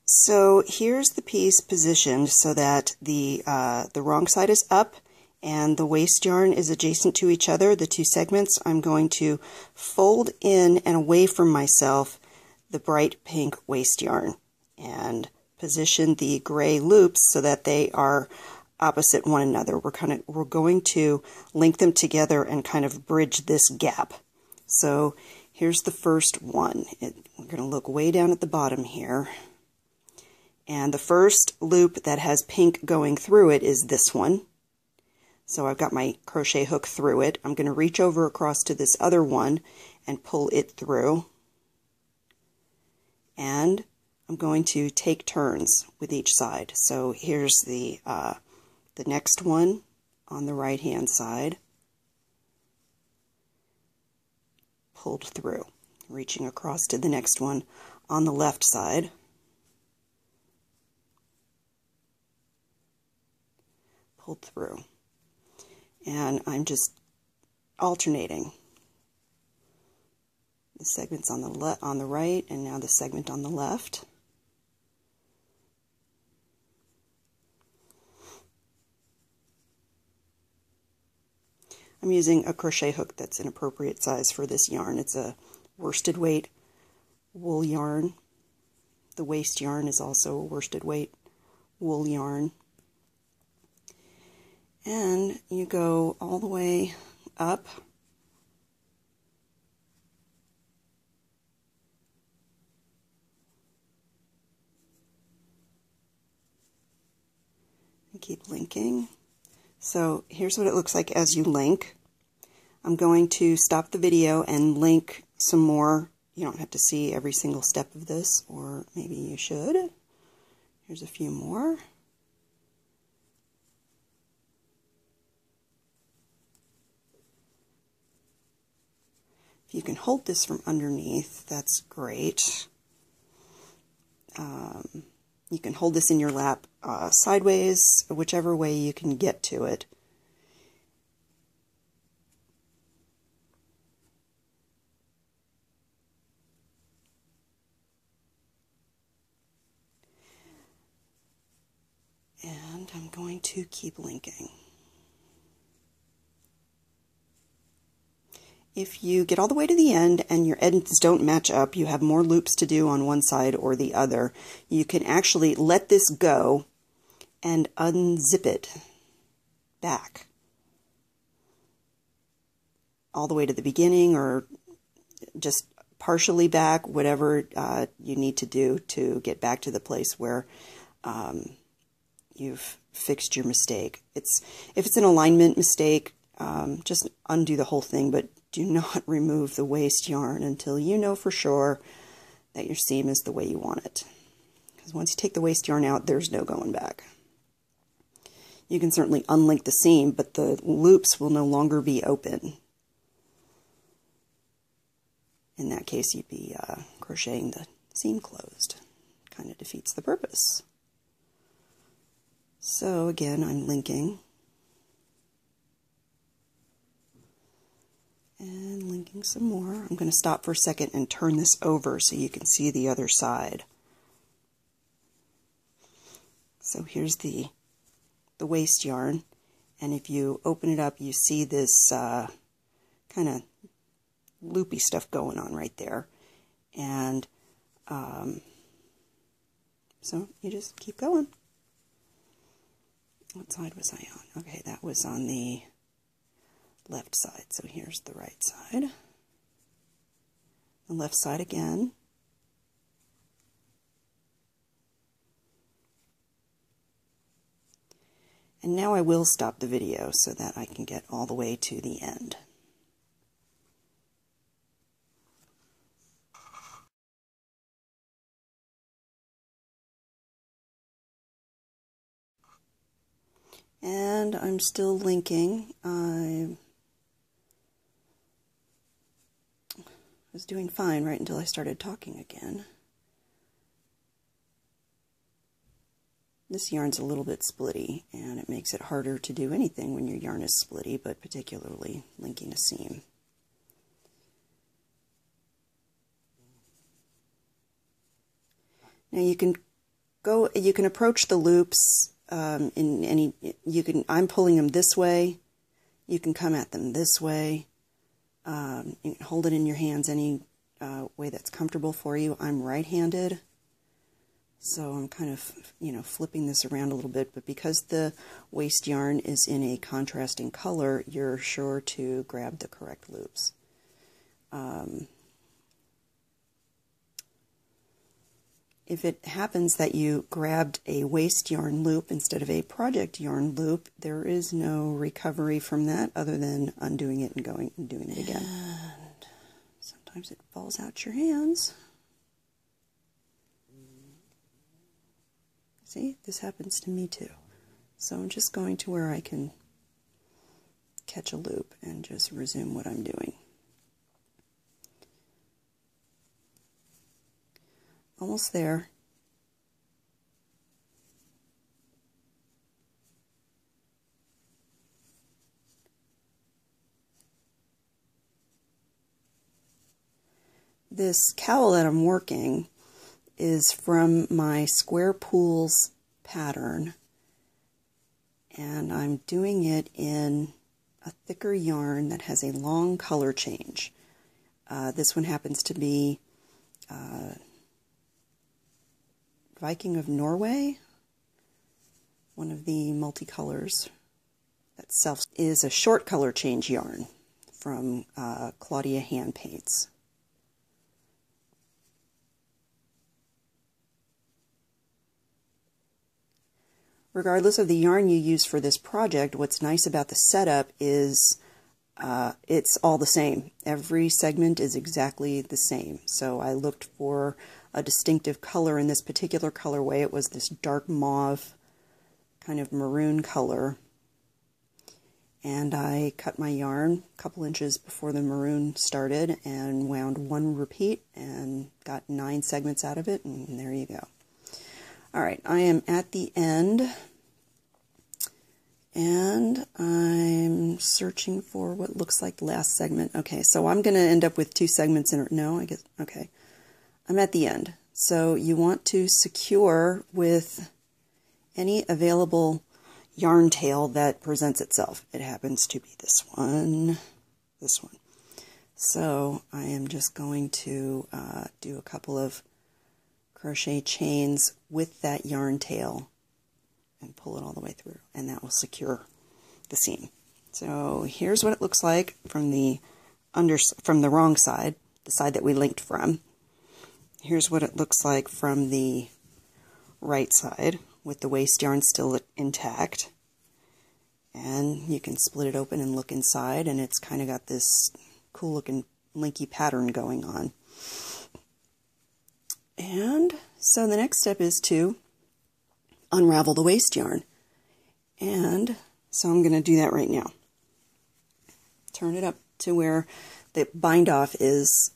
So here's the piece positioned so that the wrong side is up and the waste yarn is adjacent to each other, the two segments. I'm going to fold in and away from myself the bright pink waste yarn and position the gray loops so that they are opposite one another. We're going to link them together and kind of bridge this gap. So here's the first one. We're going to look way down at the bottom here. And the first loop that has pink going through it is this one. So I've got my crochet hook through it. I'm going to reach over across to this other one and pull it through. And I'm going to take turns with each side. So here's the next one on the right hand side. Pulled through. Reaching across to the next one on the left side. Pulled through. And I'm just alternating the segments on the right and now the segment on the left. I'm using a crochet hook that's an appropriate size for this yarn. It's a worsted weight wool yarn. The waste yarn is also a worsted weight wool yarn. And you go all the way up and keep linking. So here's what it looks like as you link. I'm going to stop the video and link some more. You don't have to see every single step of this, or maybe you should. Here's a few more. If you can hold this from underneath, that's great. You can hold this in your lap sideways, whichever way you can get to it. And I'm going to keep linking. If you get all the way to the end and your ends don't match up, you have more loops to do on one side or the other, you can actually let this go and unzip it back all the way to the beginning, or just partially back, whatever you need to do to get back to the place where you've fixed your mistake. If it's an alignment mistake, just undo the whole thing, but do not remove the waste yarn until you know for sure that your seam is the way you want it. Because once you take the waste yarn out, there's no going back. You can certainly unlink the seam, but the loops will no longer be open. In that case, you'd be crocheting the seam closed. Kind of defeats the purpose. So again, I'm linking. And linking some more. I'm going to stop for a second and turn this over so you can see the other side. So here's the waste yarn, and if you open it up, you see this kind of loopy stuff going on right there. And so you just keep going. What side was I on? Okay, that was on the left side, so here's the right side. The left side again. And now I will stop the video so that I can get all the way to the end. And I'm still linking. I was doing fine right until I started talking again. This yarn's a little bit splitty, and it makes it harder to do anything when your yarn is splitty, but particularly linking a seam. Now you can you can approach the loops I'm pulling them this way. You can come at them this way. You can hold it in your hands any way that's comfortable for you. I'm right-handed, so I'm kind of, flipping this around a little bit, but because the waste yarn is in a contrasting color, you're sure to grab the correct loops. If it happens that you grabbed a waste yarn loop instead of a project yarn loop, there is no recovery from that other than undoing it and going and doing it again. And sometimes it falls out your hands. See, this happens to me too. So I'm just going to where I can catch a loop and just resume what I'm doing. Almost there. This cowl that I'm working is from my Square Pools pattern, and I'm doing it in a thicker yarn that has a long color change. This one happens to be Viking of Norway, one of the multicolors that is a short color change yarn from Claudia Hand Paints. Regardless of the yarn you use for this project, what's nice about the setup is it's all the same. Every segment is exactly the same. So I looked for a distinctive color in this particular colorway. It was this dark mauve, kind of maroon color. And I cut my yarn a couple inches before the maroon started and wound one repeat and got 9 segments out of it, and there you go. Alright, I am at the end, and I'm searching for what looks like the last segment. Okay, so I'm going to end up with 2 segments in, no, I guess, okay. I'm at the end. So you want to secure with any available yarn tail that presents itself. It happens to be this one. So I am just going to do a couple of crochet chains with that yarn tail and pull it all the way through, and that will secure the seam. So here's what it looks like from the wrong side, the side that we linked from. Here's what it looks like from the right side with the waste yarn still intact. And you can split it open and look inside, and it's kind of got this cool looking linky pattern going on. And so the next step is to unravel the waste yarn. And so I'm going to do that right now. Turn it up to where the bind off is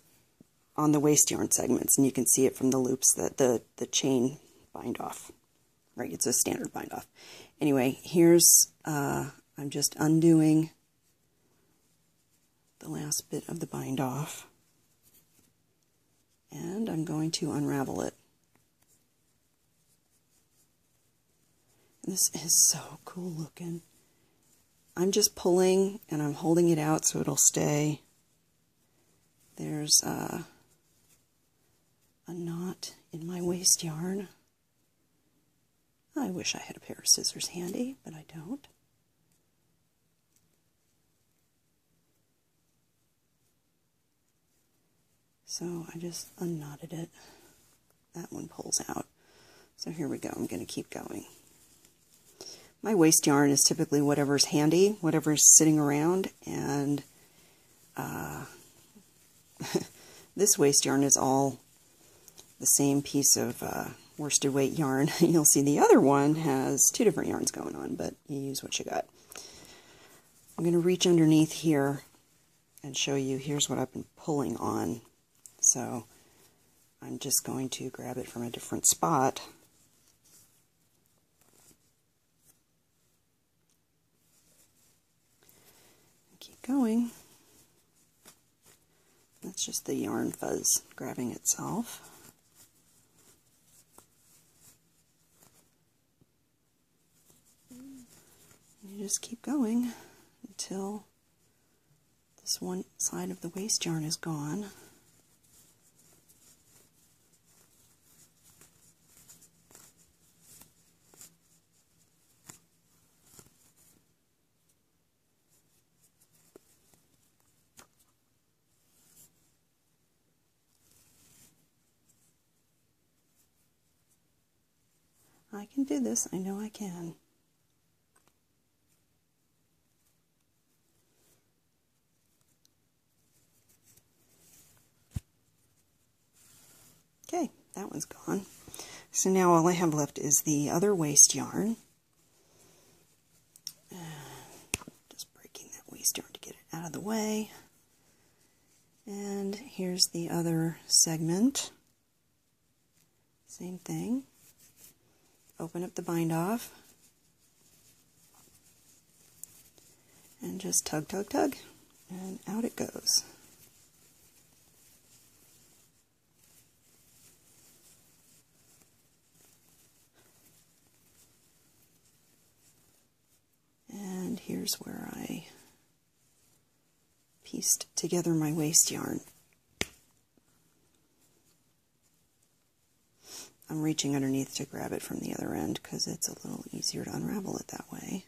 on the waste yarn segments, and you can see it from the loops that the chain bind off. Right, it's a standard bind off. Anyway, here's I'm just undoing the last bit of the bind off, and I'm going to unravel it. This is so cool looking. I'm just pulling and I'm holding it out so it'll stay. There's a knot in my waste yarn. I wish I had a pair of scissors handy, but I don't. So I just unknotted it. That one pulls out. So here we go. I'm going to keep going. My waste yarn is typically whatever's handy, whatever's sitting around, and this waste yarn is all the same piece of worsted weight yarn. You'll see the other one has 2 different yarns going on, but you use what you got. I'm going to reach underneath here and show you, here's what I've been pulling on. So I'm just going to grab it from a different spot. Keep going. That's just the yarn fuzz grabbing itself. just keep going until this one side of the waste yarn is gone. I can do this. I know I can. Okay, that one's gone. So now all I have left is the other waste yarn. Just breaking that waste yarn to get it out of the way. And here's the other segment. Same thing. Open up the bind off. And just tug, tug, tug. And out it goes. And here's where I pieced together my waste yarn. I'm reaching underneath to grab it from the other end because it's a little easier to unravel it that way.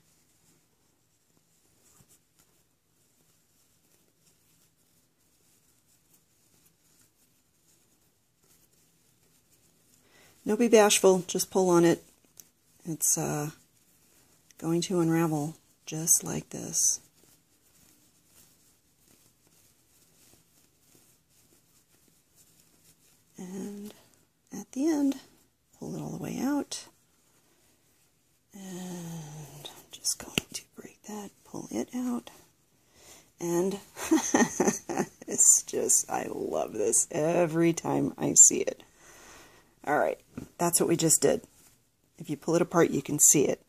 Don't be bashful, just pull on it. It's going to unravel just like this. And at the end, pull it all the way out. And I'm just going to break that, pull it out. And it's just, I love this every time I see it. All right, that's what we just did. If you pull it apart, you can see it,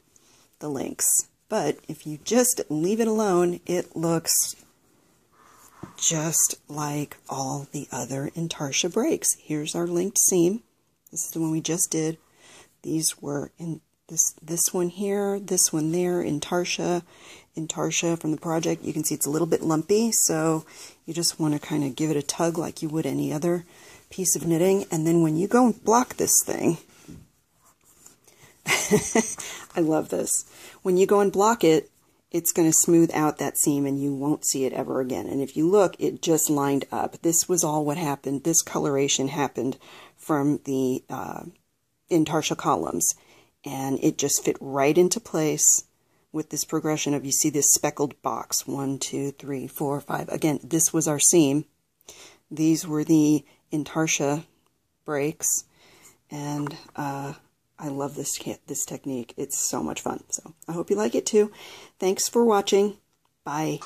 the links. But if you just leave it alone, it looks just like all the other Intarsia breaks. Here's our linked seam. This is the one we just did. These were in this one here, this one there, Intarsia from the project. You can see it's a little bit lumpy, so you just want to kind of give it a tug like you would any other piece of knitting. And then when you go and block this thing, I love this. When you go and block it, it's going to smooth out that seam and you won't see it ever again. And if you look, it just lined up. This was all what happened. This coloration happened from the Intarsia columns. And it just fit right into place with this progression of, you see this speckled box, 1, 2, 3, 4, 5. Again, this was our seam. These were the Intarsia breaks, and I love this technique. It's so much fun. So I hope you like it too. Thanks for watching. Bye.